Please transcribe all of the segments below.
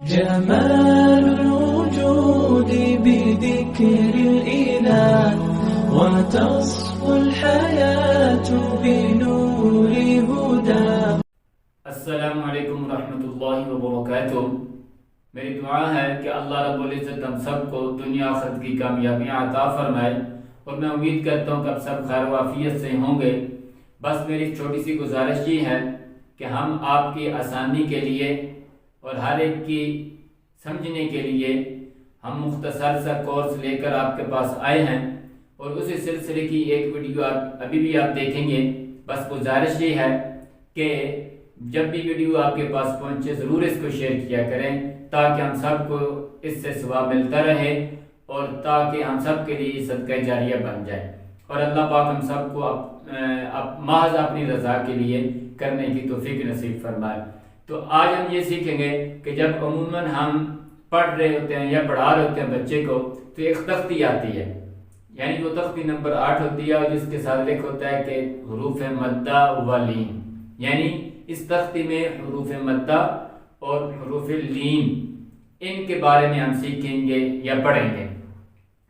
جمال الوجود بذكر الإله وتصفو الحياة بنور هدى. السلام علیکم ورحمۃ اللہ وبرکاتہ. میری دعا ہے کہ اللہ رب العزت ہم سب کو دنیا آخرت کی کامیابیاں عطا فرمائے، اور میں امید کرتا ہوں کہ آپ سب خیر و عافیت سے ہوں گے. بس میری چھوٹی سی گزارش یہ ہے کہ ہم آپ کی آسانی کے لیے اور ہر ایک کی سمجھنے کے لیے ہم مختصر سا کورس لے کر آپ کے پاس آئے ہیں، اور اسی سلسلے کی ایک ویڈیو ابھی بھی آپ دیکھیں گے. بس گزارش یہ ہے کہ جب بھی ویڈیو آپ کے پاس پہنچے ضرور اس کو شیئر کیا کریں، تاکہ ہم سب کو اس سے ثواب ملتا رہے، اور تاکہ ہم سب کے لیے صدقہ جاریہ بن جائے، اور اللہ پاک ہم سب کو محض اپنی رضا کے لیے کرنے کی توفیق نصیب فرمائے. تو آج ہم یہ سیکھیں گے کہ جب عموماً ہم پڑھ رہے ہوتے ہیں یا پڑھا رہے ہوتے ہیں بچے کو، تو ایک تختی آتی ہے، یعنی وہ تختی نمبر 8 ہوتی ہے، اور جس کے ساتھ لکھ ہوتا ہے کہ حروف مدہ و لین. یعنی اس تختی میں حروف مدہ اور حروف لین ان کے بارے میں ہم سیکھیں گے یا پڑھیں گے.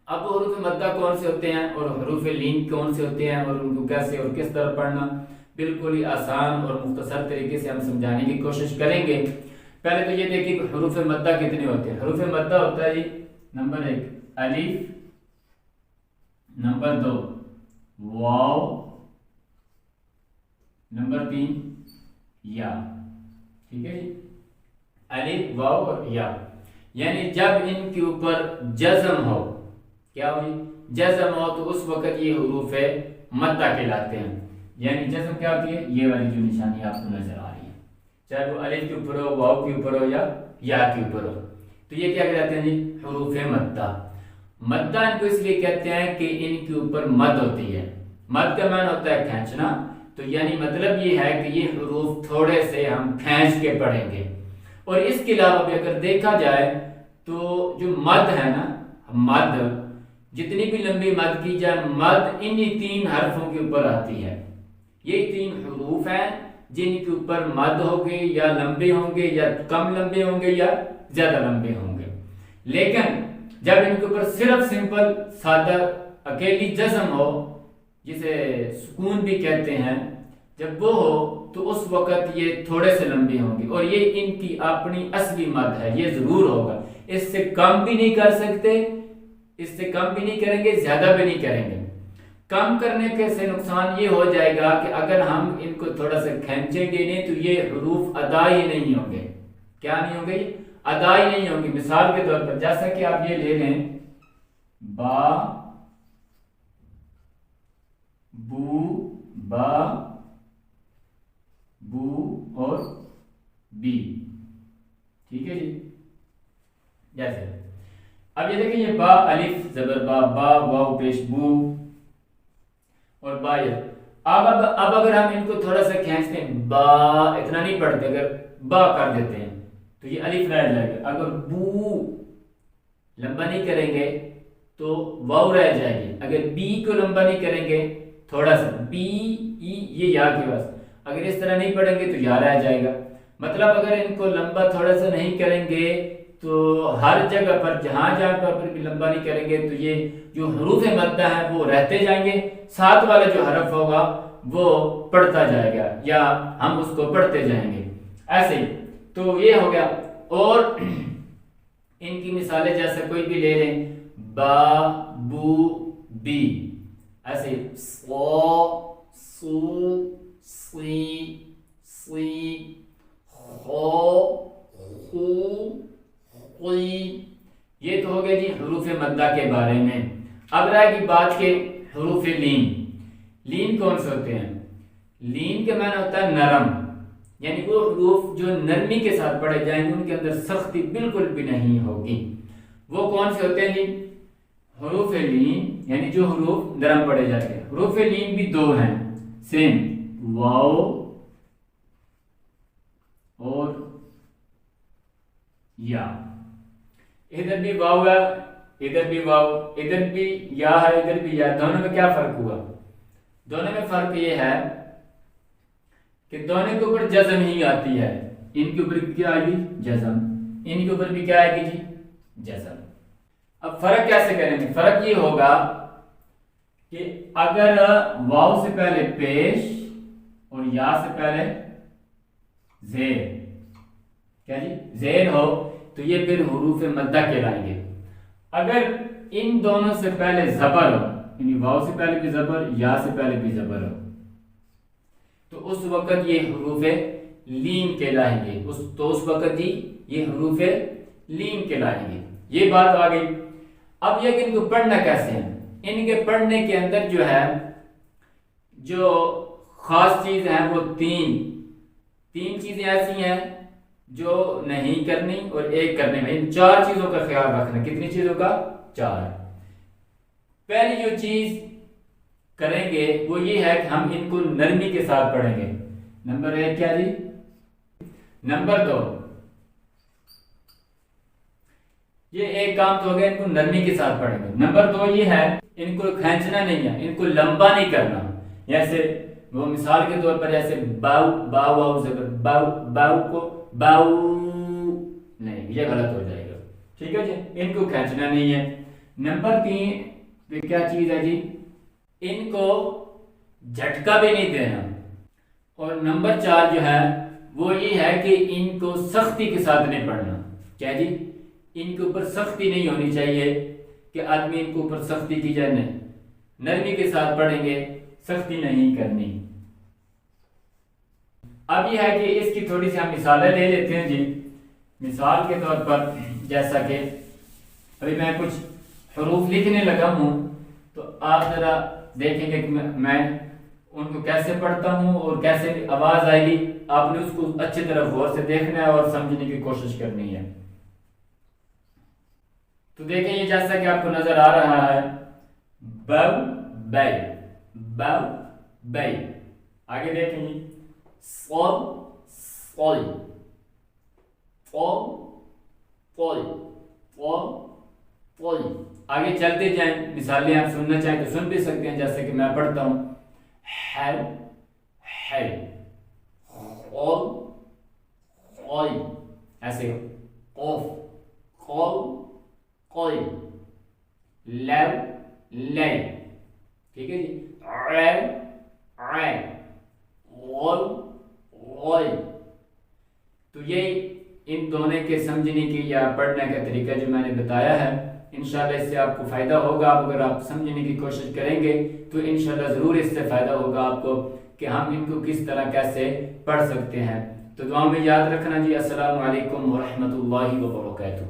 اب حروف مدہ کون سے ہوتے ہیں اور حروف لین کون سے ہوتے ہیں، اور ان کو کیسے اور کس طرح پڑھنا، بالکل ہی آسان اور مختصر طریقے سے ہم سمجھانے کی کوشش کریں گے. پہلے تو یہ دیکھیں کہ حروف مدہ کتنے ہوتے ہیں. حروف مدہ ہوتا ہے جی نمبر 1 الف، نمبر 2 واو، نمبر 3 یا. ٹھیک ہے جی، الف واو اور یا. یعنی جب ان کے اوپر جزم ہو، کیا ہو جی، جزم ہو، تو اس وقت یہ حروف مدہ کہلاتے ہیں. یعنی جزم کیا ہوتی ہے، یہ والی جو نشانی آپ کو نظر آ رہی ہے، چاہے وہ الف کے اوپر ہو، واو کے اوپر ہو یا کے اوپر ہو، تو یہ کیا کہلاتے ہیں جی، حروف مدہ. مدہ ان کو اس لیے کہتے ہیں کہ ان کے اوپر مد ہوتی ہے. مد کا معنی ہوتا ہے کھینچنا، تو یعنی مطلب یہ ہے کہ یہ حروف تھوڑے سے ہم کھینچ کے پڑھیں گے. اور اس کے علاوہ بھی اگر دیکھا جائے تو جو مد ہے نا، مد جتنی بھی لمبی مد کی جائے، مد انہی 3 حرفوں کے اوپر آتی ہے. یہ 3 حروف ہیں جن کے اوپر مد ہوگے، یا لمبے ہوں گے، یا کم لمبے ہوں گے، یا زیادہ لمبے ہوں گے. لیکن جب ان کے اوپر صرف سمپل سادہ اکیلی جزم ہو، جسے سکون بھی کہتے ہیں، جب وہ ہو تو اس وقت یہ تھوڑے سے لمبے ہوں گے، اور یہ ان کی اپنی اصلی مد ہے، یہ ضرور ہوگا. اس سے کم بھی نہیں کر سکتے، اس سے کم بھی نہیں کریں گے، زیادہ بھی نہیں کریں گے. کم کرنے کے سے نقصان یہ ہو جائے گا کہ اگر ہم ان کو تھوڑا سا کھینچیں گے نہیں، تو یہ حروف ادا ہی نہیں ہوں گے. کیا نہیں ہوں گے، ادا ہی نہیں ہوں گے. مثال کے طور پر جیسا کہ آپ یہ لے لیں، با، بو، با، بو اور بی. ٹھیک ہے جی، جیسے اب یہ دیکھیں، یہ با الف زبر با، با واو پیش بو اور با. اب اگر ہم ان کو تھوڑا سا کھینچتے ہیں، با اتنا نہیں پڑھتے، اگر با کر دیتے ہیں تو یہ الف رہ جائے گا. اگر بو لمبا نہیں کریں گے تو واو رہ جائے گی. اگر بی کو لمبا نہیں کریں گے تھوڑا سا، بی ای، یہ یا کے پاس، اگر اس طرح نہیں پڑھیں گے تو یا رہ جائے گا. مطلب اگر ان کو لمبا تھوڑا سا نہیں کریں گے تو ہر جگہ پر جہاں پر بھی لمبا نہیں کریں گے، تو یہ جو حروف مدہ ہیں وہ رہتے جائیں گے. ساتھ والا جو حرف ہوگا وہ پڑھتا جائے گا، یا ہم اس کو پڑھتے جائیں گے. ایسے ہی تو یہ ہو گیا. اور ان کی مثالیں جیسے کوئی بھی لے لیں، با، بو، بی. ایسے سو، سو، سی، سی، خو، خو، قی. یہ تو ہو گیا جی حروف مدہ کے بارے میں. اب رہے گی بات کے حروف لین. لین کون سے ہوتے ہیں؟ لین کے معنی ہوتا ہے نرم، یعنی وہ حروف جو نرمی کے ساتھ پڑھے جائیں گے، ان کے اندر سختی بالکل بھی نہیں ہوگی. وہ کون سے ہوتے ہیں جی؟ حروف لین، یعنی جو حروف نرم پڑھے جائیں گے. حروف لین بھی 2 ہیں سیم، واو اور یا. ادھر بھی واو ہے، ادھر بھی واو، ادھر بھی یا ہے، ادھر بھی یا. دونوں میں کیا فرق ہوا؟ دونوں میں فرق یہ ہے کہ دونوں کے اوپر جزم ہی آتی ہے. ان کے اوپر کیا آئی؟ جزم. ان کے اوپر بھی کیا آئے گی جی؟ جزم۔ اب فرق کیسے کریں گے؟ فرق یہ ہوگا کہ اگر واو سے پہلے پیش اور یا سے پہلے زیر، کیا جی؟ زیر ہو تو یہ پھر حروف مدہ کہلائیں گے۔ اگر ان دونوں سے پہلے زبر ہو، یعنی واو سے پہلے بھی زبر، یا سے پہلے بھی زبر ہو، تو اس وقت یہ حروف لین کہلائیں گے۔ تو اس وقت ہی یہ حروف لین کہلائیں گے۔ یہ بات آ گئی۔ اب یہ کہ ان کو پڑھنا کیسے ہیں؟ ان کے پڑھنے کے اندر جو ہے جو خاص چیز ہیں وہ تین چیزیں ایسی ہیں جو نہیں کرنی اور ایک کرنے میں، ان چار چیزوں کا خیال رکھنا۔ کتنی چیزوں کا؟ چار۔ پہلی جو چیز کریں گے وہ یہ ہے کہ ہم ان کو نرمی کے ساتھ پڑھیں گے۔ نمبر 1 کیا جی؟ نمبر 2 یہ ایک کام تو ہو گیا، ان کو نرمی کے ساتھ پڑھیں گے۔ نمبر 2 یہ ہے ان کو کھینچنا نہیں ہے، ان کو لمبا نہیں کرنا۔ جیسے وہ مثال کے طور پر جیسے باؤ باؤ واؤ زبر باؤ، باؤ کو باؤ نہیں، یہ غلط ہو جائے گا، ٹھیک ہے جی؟ ان کو کھینچنا نہیں ہے۔ نمبر 3 کیا چیز ہے جی؟ ان کو جھٹکا بھی نہیں دینا۔ اور نمبر 4 جو ہے وہ یہ ہے کہ ان کو سختی کے ساتھ نہیں پڑھنا۔ کیا جی؟ ان کے اوپر سختی نہیں ہونی چاہیے کہ آدمی ان کے اوپر سختی کی جائے، نہیں، نرمی کے ساتھ پڑھیں گے، سختی نہیں کرنی۔ اب یہ ہے کہ اس کی تھوڑی سی ہم مثالیں لے لیتے ہیں جی۔ مثال کے طور پر جیسا کہ ابھی میں کچھ حروف لکھنے لگا ہوں تو آپ ذرا دیکھیں گے کہ میں ان کو کیسے پڑھتا ہوں اور کیسے آواز آئے گی۔ آپ نے اس کو اچھی طرح غور سے دیکھنا ہے اور سمجھنے کی کوشش کرنی ہے۔ تو دیکھیں یہ جیسا کہ آپ کو نظر آ رہا ہے، بو بے، بو بے۔ آگے دیکھیں جی، صول صول، فول فول، فول فول۔ آگے چلتے جائیں، مثالیں آپ سننا چاہیں تو سن بھی سکتے ہیں، جیسے کہ میں پڑھتا ہوں، ہے ہے، خول خول، ایسے قوف قول قول، لو لے، ٹھیک ہے جی؟ عین عین، غل غل۔ تو یہ ان دونوں کے سمجھنے کی یا پڑھنے کا طریقہ جو میں نے بتایا ہے، انشاءاللہ اس سے آپ کو فائدہ ہوگا۔ اگر آپ سمجھنے کی کوشش کریں گے تو انشاءاللہ ضرور اس سے فائدہ ہوگا آپ کو کہ ہم ان کو کس طرح کیسے پڑھ سکتے ہیں۔ تو دعا میں یاد رکھنا جی۔ السلام علیکم ورحمۃ اللہ وبرکاتہ۔